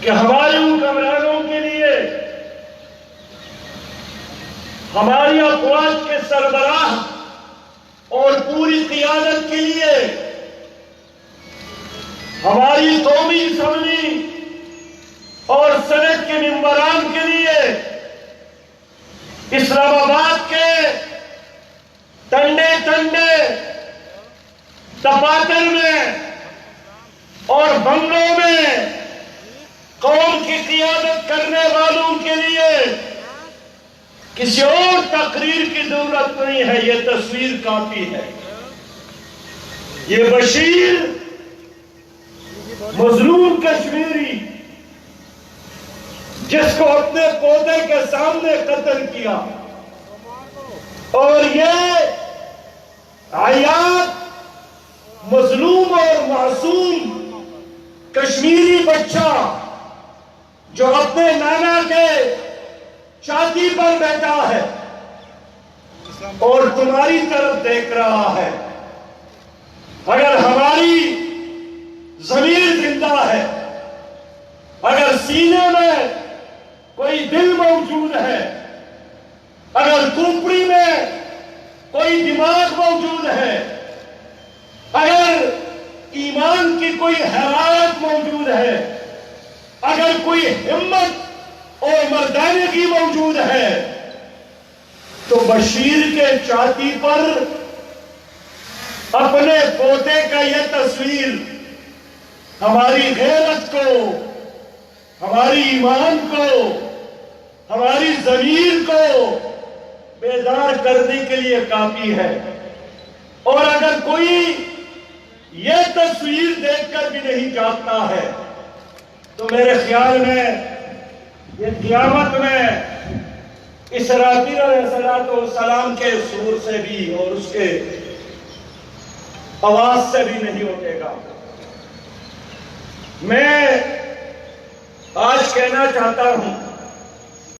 کہ ہمارے حکمرانوں کے لیے، ہماری افواج کے سربراہ اور پوری قیادت کے لیے، ہماری قومی اسمبلی اور سینٹ کے ممبران کے لیے اسلام آباد کے ٹنڈے ٹنڈے دفاتر میں اور بنگلوں میں قوم کی قیادت کرنے والوں کے لیے کسی اور تقریر کی ضرورت نہیں ہے، یہ تصویر کافی ہے۔ یہ بشیر مظلوم کشمیری جس کو اپنے پودے کے سامنے قتل کیا، اور یہ عیاط مظلوم اور معصوم کشمیری بچہ جو اپنے نانا کے چھاتی پر بیٹھا ہے اور تمہاری طرف دیکھ رہا ہے، اگر ہماری ضمیر زندہ ہے، اگر سینے میں کوئی دل موجود ہے، اگر کھوپڑی میں کوئی دماغ موجود ہے، اگر ایمان کی کوئی حرارت موجود ہے، اگر کوئی ہمت اور مردانگی موجود ہے، تو بشیر کے چھاتی پر اپنے پوتے کا یہ تصویر ہماری غیرت کو، ہماری ایمان کو، ہماری ضمیر کو بیدار کرنے کے لیے کافی ہے۔ اور اگر کوئی یہ تصویر دیکھ کر بھی نہیں جاگتا ہے تو میرے خیال میں یہ قیامت میں اسرافیل علیہ السلام کے سور سے بھی اور اس کے آواز سے بھی نہیں اٹھے گا۔ میں آج کہنا چاہتا ہوں